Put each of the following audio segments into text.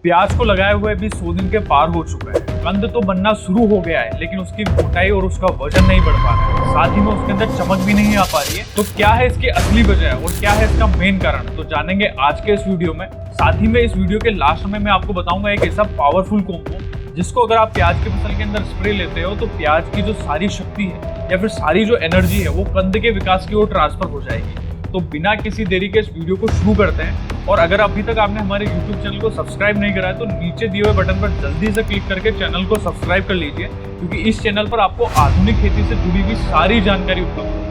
प्याज को लगाए हुए भी 100 दिन के पार हो चुका है। कंद तो बनना शुरू हो गया है, लेकिन उसकी मोटाई और उसका वजन नहीं बढ़ पा रहा है, साथ ही में उसके अंदर चमक भी नहीं आ पा रही है। तो क्या है इसकी असली वजह और क्या है इसका मेन कारण, तो जानेंगे आज के इस वीडियो में। साथ ही में इस वीडियो के लास्ट में मैं आपको बताऊंगा एक ऐसा पावरफुल कॉम्बो जिसको अगर आप प्याज की फसल के अंदर स्प्रे लेते हो तो प्याज की जो सारी शक्ति है या फिर सारी जो एनर्जी है वो कंद के विकास की ओर ट्रांसफर हो जाएगी। तो बिना किसी देरी के इस वीडियो को शुरू करते हैं। और अगर अभी तक आपने हमारे YouTube चैनल को सब्सक्राइब नहीं करा है तो नीचे दिए हुए बटन पर जल्दी से क्लिक करके चैनल को सब्सक्राइब कर लीजिए, क्योंकि इस चैनल पर आपको आधुनिक खेती से जुड़ी हुई सारी जानकारी उपलब्ध है।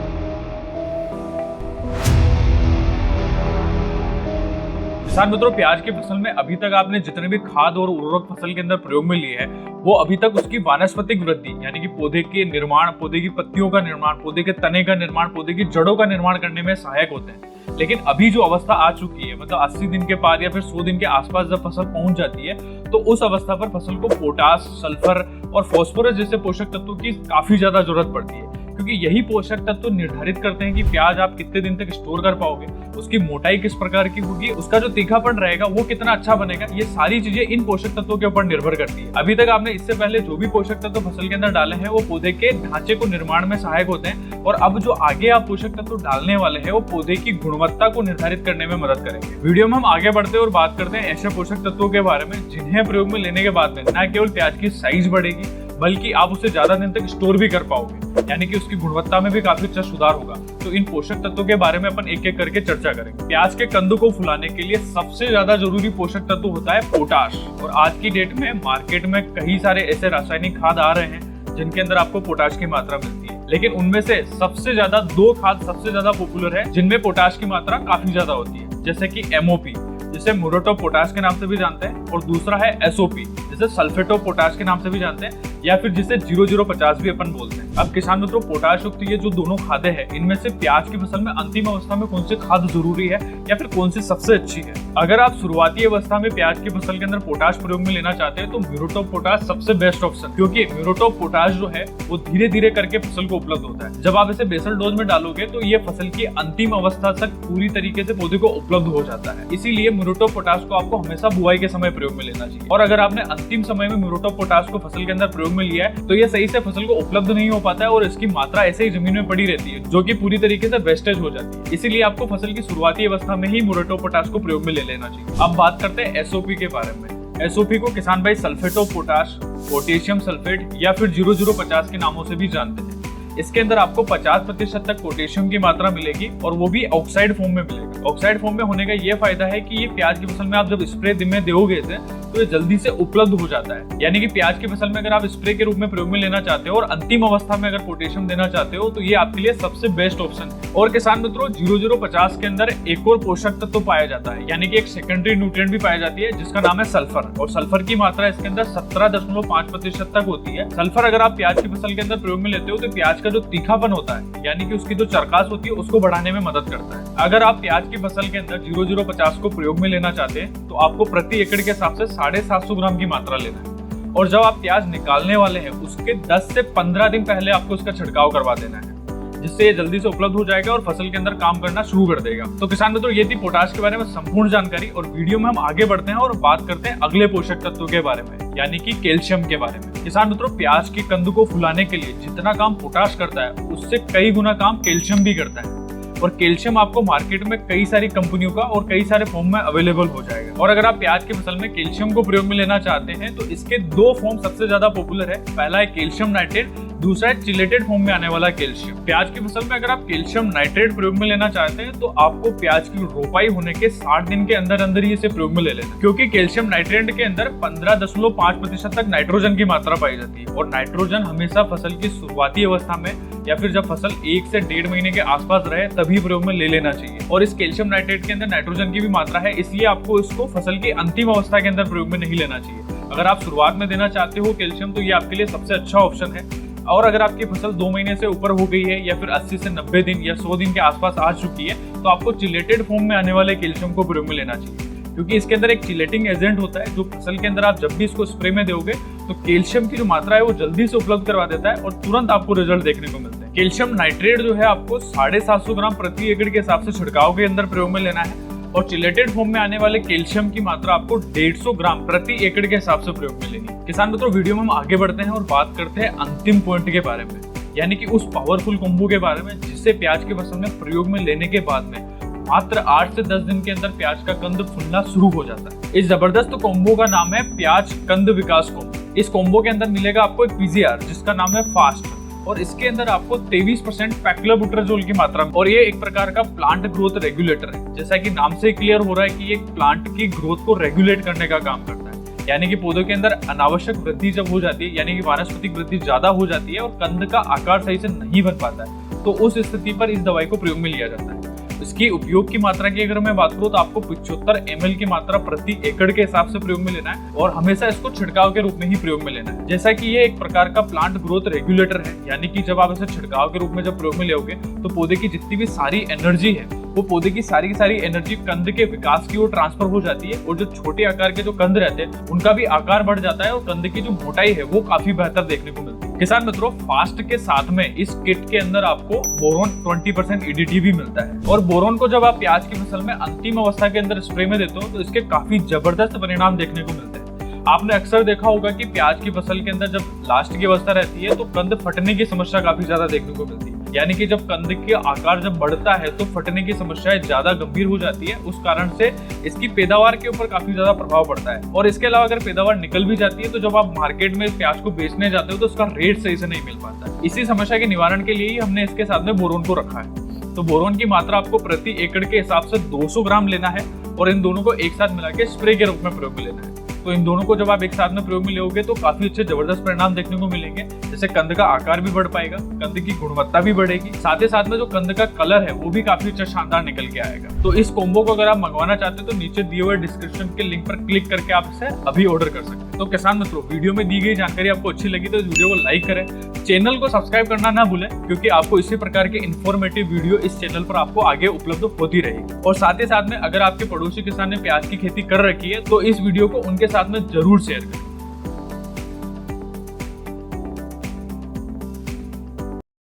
किसान मित्रों, प्याज की फसल में अभी तक आपने जितने भी खाद और उर्वरक फसल के अंदर प्रयोग में लिए हैं वो अभी तक उसकी वानस्पतिक वृद्धि यानी कि पौधे के निर्माण, पौधे की पत्तियों का निर्माण, पौधे के तने का निर्माण, पौधे की जड़ों का निर्माण करने में सहायक होते हैं। लेकिन अभी जो अवस्था आ चुकी है, मतलब 80 दिन के पार या फिर 100 दिन के आसपास जब फसल पहुंच जाती है तो उस अवस्था पर फसल को पोटाश, सल्फर और फास्फोरस जैसे पोषक तत्वों की काफी ज्यादा जरूरत पड़ती है, क्योंकि यही पोषक तत्व निर्धारित करते हैं कि प्याज आप कितने दिन तक स्टोर कर पाओगे, उसकी मोटाई किस प्रकार की होगी, उसका जो तीखापन रहेगा वो कितना अच्छा बनेगा। ये सारी चीजें इन पोषक तत्वों के ऊपर निर्भर करती है। अभी तक आपने इससे पहले जो भी पोषक तत्व फसल के अंदर डाले हैं वो पौधे के ढांचे को निर्माण में सहायक होते हैं, और अब जो आगे आप पोषक तत्व डालने वाले हैं वो पौधे की गुणवत्ता को निर्धारित करने में मदद करेंगे। वीडियो में हम आगे बढ़ते हैं और बात करते हैं ऐसे पोषक तत्वों के बारे में जिन्हें प्रयोग में लेने के बाद में न केवल प्याज की साइज बढ़ेगी बल्कि आप उसे ज्यादा दिन तक स्टोर भी कर पाओगे, यानी कि उसकी गुणवत्ता में भी काफी अच्छा सुधार होगा। तो इन पोषक तत्वों के बारे में अपन एक एक करके चर्चा करेंगे। प्याज के कंद को फुलाने के लिए सबसे ज्यादा जरूरी पोषक तत्व होता है पोटाश, और आज की डेट में मार्केट में कई सारे ऐसे रासायनिक खाद आ रहे हैं जिनके अंदर आपको पोटाश की मात्रा मिलती है, लेकिन उनमें से सबसे ज्यादा 2 खाद सबसे ज्यादा पॉपुलर है जिनमें पोटाश की मात्रा काफी ज्यादा होती है, जैसे कि MOP जिसे म्यूरेट ऑफ पोटाश के नाम से भी जानते हैं, और दूसरा है SOP जिसे सल्फेट ऑफ पोटाश के नाम से भी जानते हैं, या फिर जिसे 0050 भी अपन बोलते हैं। अब किसान मित्रों, पोटाश युक्त ये जो दोनों खादें हैं इनमें से प्याज की फसल में अंतिम अवस्था में कौन सी खाद जरूरी है या फिर कौन सी सबसे अच्छी है। अगर आप शुरुआती अवस्था में प्याज की फसल के अंदर पोटाश प्रयोग में लेना चाहते हैं तो म्यूरेट ऑफ पोटाश सबसे बेस्ट ऑप्शन, क्योंकि म्यूरेट ऑफ पोटाश जो है वो धीरे धीरे करके फसल को उपलब्ध होता है। जब आप इसे बेसल डोज में डालोगे तो ये फसल की अंतिम अवस्था तक पूरी तरीके से पौधे को उपलब्ध हो जाता है। इसीलिए म्यूरेट ऑफ पोटाश को आपको हमेशा बुआई के समय प्रयोग में लेना चाहिए। और अगर आपने अंतिम समय में म्यूरेट ऑफ पोटाश को फसल के अंदर प्रयोग में लिया है तो ये सही से फसल को उपलब्ध नहीं हो पाता है और इसकी मात्रा ऐसे ही जमीन में पड़ी रहती है, जो कि पूरी तरीके से वेस्टेज हो जाती है। इसीलिए आपको फसल की शुरुआती अवस्था में ही म्यूरेट ऑफ पोटाश को प्रयोग में ले लेना चाहिए। अब बात करते हैं SOP के बारे में। SOP को किसान भाई sulphate of potash, potassium sulphate या फिर 0050 के नामों से भी जानते हैं। इसके अंदर आपको 50% तक पोटेशियम की मात्रा मिलेगी और वो भी ऑक्साइड फॉर्म में मिलेगा। ऑक्साइड फॉर्म में होने का ये फायदा है कि ये प्याज की फसल में आप जब स्प्रे दिन में दोगे इसे तो ये जल्दी से उपलब्ध हो जाता है, यानी कि प्याज की फसल में अगर आप स्प्रे के रूप में प्रयोग में लेना चाहते हो और अंतिम अवस्था में अगर पोटेशियम देना चाहते हो तो ये आपके लिए सबसे बेस्ट ऑप्शन है। और किसान मित्रों, 0050 के अंदर एक और पोषक तत्व पाया जाता है, यानी कि एक सेकेंडरी न्यूट्रिएंट भी पाई जाती है जिसका नाम है सल्फर, और सल्फर की मात्रा इसके अंदर 17.5% तक होती है। सल्फर अगर आप प्याज की फसल के अंदर प्रयोग में लेते हो तो प्याज का जो तीखापन होता है यानी कि उसकी जो चरकास होती है उसको बढ़ाने में मदद करता है। अगर आप प्याज की फसल के अंदर 0050 को प्रयोग में लेना चाहते हैं तो आपको प्रति एकड़ के हिसाब से 750 ग्राम की मात्रा लेना है, और जब आप प्याज निकालने वाले हैं उसके 10 से 15 दिन पहले आपको उसका छिड़काव करवा देना है, जिससे ये जल्दी से उपलब्ध हो जाएगा और फसल के अंदर काम करना शुरू कर देगा। तो किसान मित्रों, ये थी पोटाश के बारे में संपूर्ण जानकारी, और वीडियो में हम आगे बढ़ते हैं और बात करते हैं अगले पोषक तत्व के बारे में, यानी कि कैल्शियम के बारे में। किसान मित्रों, प्याज के कंद को फुलाने के लिए जितना काम पोटाश करता है उससे कई गुना काम कैल्शियम भी करता है, और कैल्शियम आपको मार्केट में कई सारी कंपनियों का और कई सारे फॉर्म में अवेलेबल हो जाएगा। और अगर आप प्याज की फसल में कैल्शियम को प्रयोग में लेना चाहते हैं तो इसके 2 फॉर्म सबसे ज्यादा पॉपुलर है। पहला है कैल्शियम नाइट्रेट, दूसरा है चिलेटेड फॉर्म में आने वाला कैल्शियम। प्याज की फसल में अगर आप कैल्शियम नाइट्रेट प्रयोग में लेना चाहते हैं तो आपको प्याज की रोपाई होने के 60 दिन के अंदर अंदर ही इसे प्रयोग में ले लेना, क्योंकि कैल्शियम नाइट्रेट के अंदर 15.5% तक नाइट्रोजन की मात्रा पाई जाती है, और नाइट्रोजन हमेशा फसल की शुरुआती अवस्था में या फिर जब फसल 1 से 1.5 महीने के आसपास रहे तभी प्रयोग में ले लेना चाहिए। और इस कैल्शियम नाइट्रेट के अंदर नाइट्रोजन की भी मात्रा है, इसलिए आपको इसको फसल की अंतिम अवस्था के अंदर प्रयोग में नहीं लेना चाहिए। अगर आप शुरुआत में देना चाहते हो कैल्शियम तो ये आपके लिए सबसे अच्छा ऑप्शन है। और अगर आपकी फसल 2 महीने से ऊपर हो गई है या फिर 80 से 90 दिन या 100 दिन के आसपास आ चुकी है तो आपको चिलेटेड फॉर्म में आने वाले कैल्शियम को प्रयोग में लेना चाहिए, क्योंकि इसके अंदर एक चिलेटिंग एजेंट होता है जो फसल के अंदर आप जब भी इसको स्प्रे में दोगे तो कैल्शियम की जो मात्रा है वो जल्दी से उपलब्ध करवा देता है और तुरंत आपको रिजल्ट देखने को मिलते हैं। कैल्शियम नाइट्रेट जो है आपको 750 ग्राम प्रति एकड़ के हिसाब से छिड़काव के अंदर प्रयोग में लेना है। और चिलेटेड फॉर्म में आने वाले कैल्शियम की मात्रा आपको 150 ग्राम प्रति एकड़ के हिसाब से प्रयोग में लेनी है। किसान मित्रों, वीडियो में हम आगे बढ़ते हैं और बात करते हैं अंतिम पॉइंट के बारे में, यानी कि उस पावरफुल कॉम्बो के बारे में जिससे प्याज की फसल में प्रयोग में लेने के बाद में मात्र 8 से 10 दिन के अंदर प्याज का कंद फूलना शुरू हो जाता है। इस जबरदस्त कॉम्बो का नाम है प्याज कंद विकास कॉम्बो। इस कॉम्बो के अंदर मिलेगा आपको एक पीजीआर जिसका नाम है फास्ट, और इसके अंदर आपको 23% पैक्लोबुटराजोल की मात्रा में, और ये एक प्रकार का प्लांट ग्रोथ रेगुलेटर है। जैसा कि नाम से क्लियर हो रहा है कि ये प्लांट की ग्रोथ को रेगुलेट करने का काम करता है, यानी कि पौधों के अंदर अनावश्यक वृद्धि जब हो जाती है, यानी कि वानस्पतिक वृद्धि ज्यादा हो जाती है और कंद का आकार सही से नहीं बन पाता है, तो उस स्थिति पर इस दवाई को प्रयोग में लिया जाता है। इसकी उपयोग की मात्रा की अगर मैं बात करूं तो आपको 75 ml की मात्रा प्रति एकड़ के हिसाब से प्रयोग में लेना है, और हमेशा इसको छिड़काव के रूप में ही प्रयोग में लेना है। जैसा कि ये एक प्रकार का प्लांट ग्रोथ रेगुलेटर है, यानी कि जब आप इसे छिड़काव के रूप में जब प्रयोग में लोगे तो पौधे की जितनी भी सारी एनर्जी है वो पौधे की सारी एनर्जी कंद के विकास की ओर ट्रांसफर हो जाती है, और जो छोटे आकार के जो कंद रहते हैं उनका भी आकार बढ़ जाता है और कंद की जो मोटाई है वो काफी बेहतर देखने को मिलती है। किसान मित्रों, फास्ट के साथ में इस किट के अंदर आपको बोरोन 20% EDT भी मिलता है, और बोरोन को जब आप प्याज की फसल में अंतिम अवस्था के अंदर स्प्रे में देते हो तो इसके काफी जबरदस्त परिणाम देखने को मिलते हैं। आपने अक्सर देखा होगा कि प्याज की फसल के अंदर जब लास्ट की अवस्था रहती है तो कंद फटने की समस्या काफी ज्यादा देखने को मिलती है, यानी कि जब कंद के आकार जब बढ़ता है तो फटने की समस्याएं ज्यादा गंभीर हो जाती है। उस कारण से इसकी पैदावार के ऊपर काफी ज्यादा प्रभाव पड़ता है, और इसके अलावा अगर पैदावार निकल भी जाती है तो जब आप मार्केट में प्याज को बेचने जाते हो तो उसका रेट सही से नहीं मिल पाता। इसी समस्या के निवारण के लिए ही हमने इसके साथ में बोरोन को रखा है। तो बोरोन की मात्रा आपको प्रति एकड़ के हिसाब से 200 ग्राम लेना है, और इन दोनों को एक साथ मिला के स्प्रे के रूप में प्रयोग में लेना है। तो इन दोनों को जब आप एक साथ में प्रयोग में लोगे तो काफी अच्छे जबरदस्त परिणाम देखने को मिलेंगे, जैसे कंद का आकार भी बढ़ पाएगा, कंद की गुणवत्ता भी बढ़ेगी, साथ ही साथ में जो कंद का कलर है वो भी काफी अच्छा शानदार निकल के आएगा। तो इस कॉम्बो को अगर आप मंगवाना चाहते हैं तो नीचे दिए हुए डिस्क्रिप्शन के लिंक पर क्लिक करके आप इसे अभी ऑर्डर कर सकते हैं। तो किसान मित्रों, वीडियो में दी गई जानकारी आपको अच्छी लगी तो इस वीडियो को लाइक करें, चैनल को सब्सक्राइब करना ना भूलें, क्योंकि आपको इसी प्रकार के इन्फॉर्मेटिव वीडियो इस चैनल पर आपको आगे उपलब्ध होती रहेगी। और साथ ही साथ में अगर आपके पड़ोसी किसान ने प्याज की खेती कर रखी है तो इस वीडियो को उनके साथ में जरूर शेयर करें।